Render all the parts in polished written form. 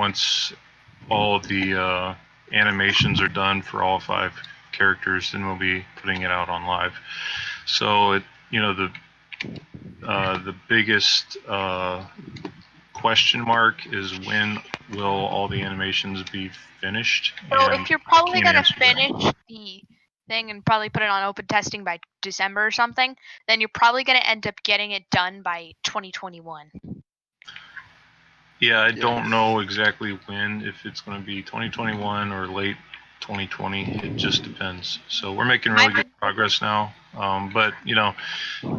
once all the animations are done for all 5 characters, then we'll be putting it out on live. So the biggest question mark is when will all the animations be finished? So if you're probably gonna finish the thing and probably put it on open testing by December or something, then you're probably gonna end up getting it done by 2021. Yeah, I don't know exactly when, if it's going to be 2021 or late 2020. It just depends. So we're making really good progress now. But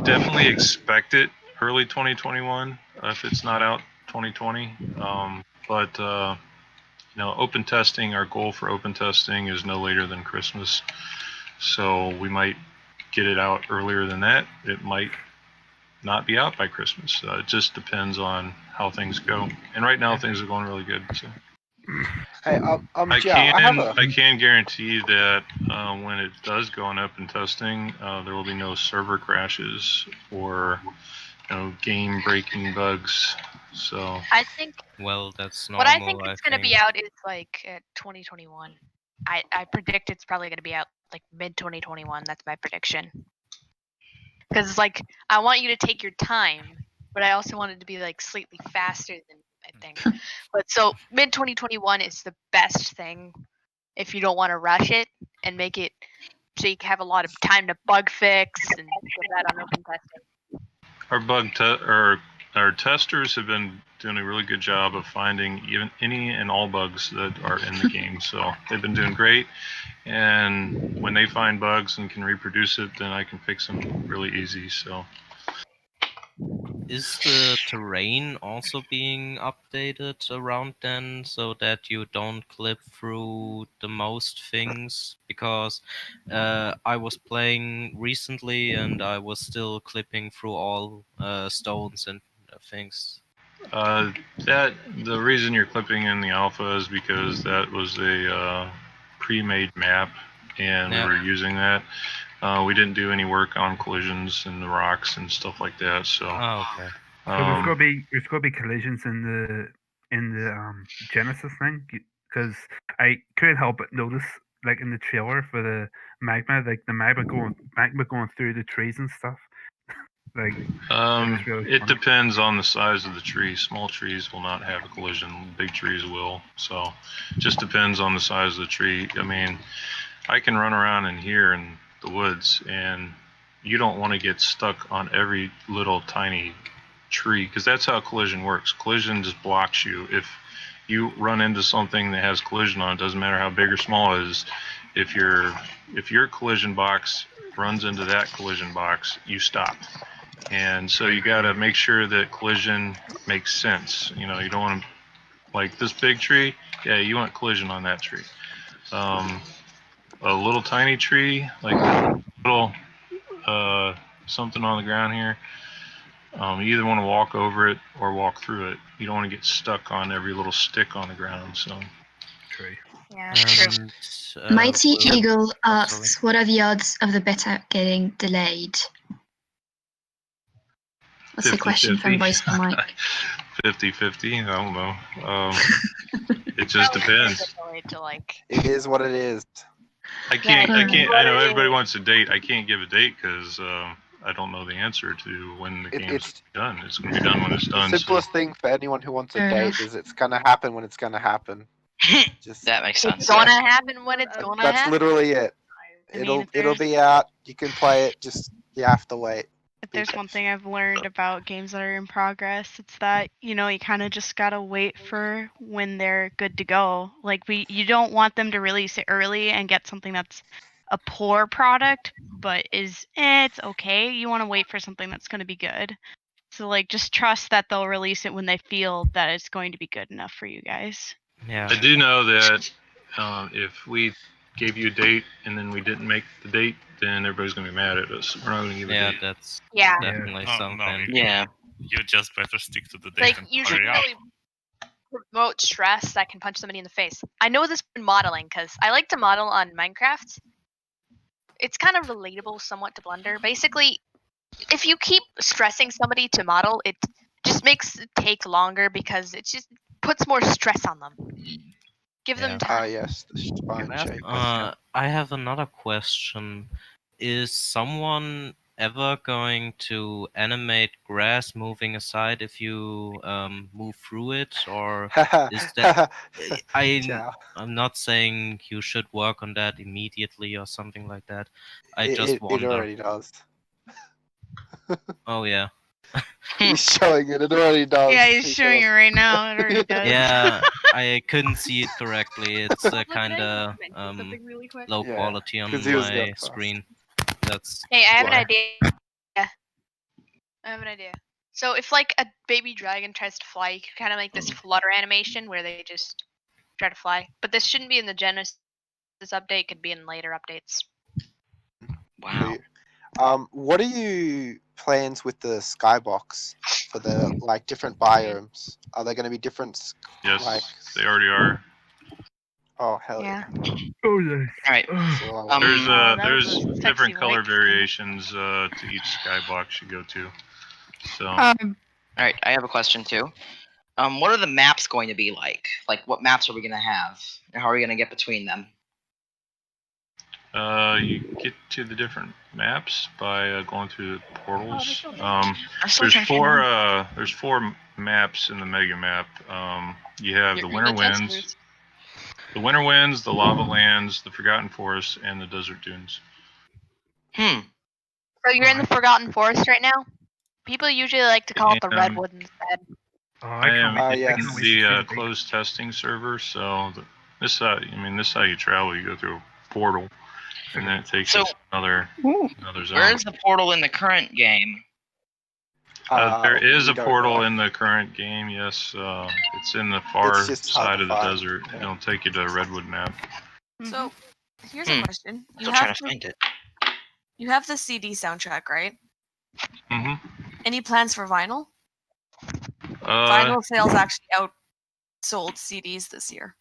definitely expect it early 2021 if it's not out 2020. But open testing, our goal for open testing is no later than Christmas. So we might get it out earlier than that. It might not be out by Christmas. It just depends on how things go. And right now things are going really good. So. Hey, I can guarantee that when it does go on open testing, there will be no server crashes or game-breaking bugs. So I think. Well, that's normal. What I think it's gonna be out is like 2021. I predict it's probably gonna be out like mid 2021. That's my prediction. Because it's like I want you to take your time, but I also want it to be like slightly faster than I think. But so mid 2021 is the best thing if you don't want to rush it and make it so you can have a lot of time to bug fix and get that on open testing. Our testers have been doing a really good job of finding even any and all bugs that are in the game. So they've been doing great. And when they find bugs and can reproduce it, then I can fix them really easy. So. Is the terrain also being updated around then so that you don't clip through the most things? Because I was playing recently and I was still clipping through all stones and things. The reason you're clipping in the alpha is because that was a pre-made map and we were using that. We didn't do any work on collisions and the rocks and stuff like that. So. Okay. So there's gonna be collisions in the Genesis thing, because I couldn't help but notice, like in the trailer for the magma, like the magma going through the trees and stuff. Like it depends on the size of the tree. Small trees will not have a collision. Big trees will. So just depends on the size of the tree. I mean, I can run around in here in the woods and you don't want to get stuck on every little tiny tree because that's how collision works. Collision just blocks you. If you run into something that has collision on it, doesn't matter how big or small it is, if your collision box runs into that collision box, you stop. And so you got to make sure that collision makes sense. You don't want to, like this big tree, yeah, you want collision on that tree. A little tiny tree, like a little something on the ground here, you either want to walk over it or walk through it. You don't want to get stuck on every little stick on the ground. So. True. Yeah, true. Mighty Eagle asks, what are the odds of the beta getting delayed? That's a question from Voice for Mike. 50-50, I don't know. It just depends. It is what it is. I know everybody wants a date. I can't give a date because I don't know the answer to when the game's done. It's going to be done when it's done. The simplest thing for anyone who wants a date is it's going to happen when it's going to happen. That makes sense. It's gonna happen when it's gonna happen. That's literally it. It'll be out. You can play it. Just you have to wait. If there's one thing I've learned about games that are in progress, it's that you kind of just gotta wait for when they're good to go. Like you don't want them to release it early and get something that's a poor product, but it's okay. You want to wait for something that's going to be good. So like just trust that they'll release it when they feel that it's going to be good enough for you guys. Yeah. I do know that if we gave you a date and then we didn't make the date, then everybody's going to be mad at us. We're not going to give a date. That's Yeah. definitely something. No, yeah. You just better stick to the date. Like and you should hurry up. really promote stress that can punch somebody in the face. I know this in modeling because I like to model on Minecraft. It's kind of relatable somewhat to Blender. Basically, if you keep stressing somebody to model, it just makes it take longer because it's just puts more stress on them. Give them Ah, time. yes, the spine shape. I have another question. Is someone ever going to animate grass moving aside if you move through it, or is that? I'm not saying you should work on that immediately or something like that. I just It wonder. already does. Oh yeah. He's showing it. It already does. Yeah, he's showing it right now. It already does. Yeah, I couldn't see it correctly. It's kind of low Yeah, quality on 'cause he was there my first. screen. That's Hey, I have an why. idea. I have an idea. So if like a baby dragon tries to fly, you could kind of make this flutter animation where they just try to fly. But this shouldn't be in the Genesis update. It could be in later updates. Wow. What are you plans with the Skybox for the like different biomes? Are there going to be different? Yes, Like, they already are. oh hell yeah! Oh nice. All right. So, There's that was there's a sexy different color lick. variations to each skybox you go to. So All right. I have a question too. What are the maps going to be like? Like, what maps are we gonna have, and how are we gonna get between them? you get to the different maps by going through the portals. I'm still There's trying to figure out. there's four maps in the mega map. You have the Winter Winds, the Lava Lands, the Forgotten Forest, and the Desert Dunes. Hmm. So you're in the Forgotten Forest right now. People usually like to call it the Redwood instead. Oh, I am yes. in the closed testing server, so this is how you travel. You go through a portal, and then it takes you to another zone. Where is the portal in the current game? There is we a don't portal know. in the current game. Yes, it's in the far just hard side to of the find, desert. yeah. It'll take you to a Redwood map. So, here's a question. Still trying to find it. You have the CD soundtrack, right? Mm-hmm. Any plans for vinyl? Vinyl sales actually outsold CDs this year.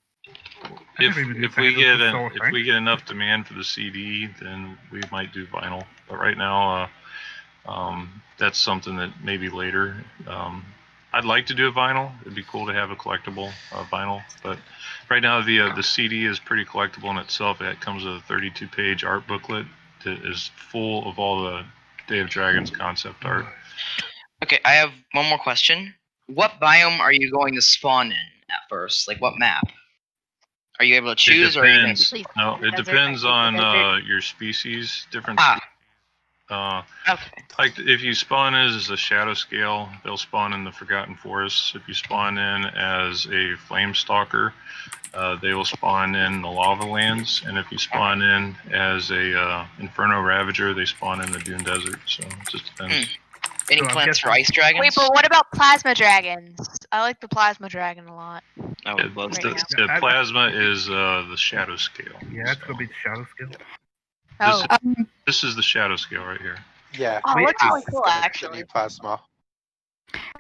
If we get enough demand for the CD, then we might do vinyl. But right now, that's something that maybe later. I'd like to do a vinyl. It'd be cool to have a collectible vinyl. But right now, the CD is pretty collectible in itself. It comes with a 32-page art booklet that is full of all the Day of Dragons concept art. Okay, I have one more question. What biome are you going to spawn in at first? Like, what map? Are you able to choose, or are you going to be... No, it depends on your species. Different. Okay. Like if you spawn as a shadow scale, they'll spawn in the Forgotten Forest. If you spawn in as a flame stalker, they will spawn in the lava lands. And if you spawn in as a Inferno Ravager, they spawn in the Dune Desert. So it just depends. Any plans for ice dragons? Wait, but what about plasma dragons? I like the plasma dragon a lot. Oh, the plasma is the shadow scale. Yeah, that's gonna be the shadow scale. This is the shadow scale right here. Yeah. Oh, that's really it's cool, gonna be the actually. new plasma.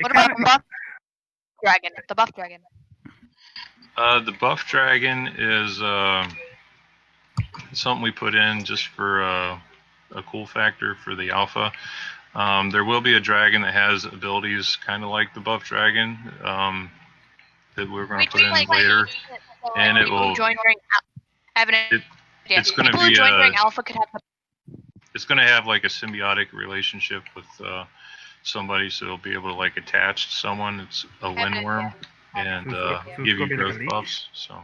What about the buff dragon? The buff dragon. The buff dragon is something we put in just for a cool factor for the alpha. There will be a dragon that has abilities kind of like the buff dragon that we're going to put in later, and it will. It's going to be alpha could have. It's going to have like a symbiotic relationship with somebody, so it'll be able to like attach to someone. It's a windworm and give you growth buffs. So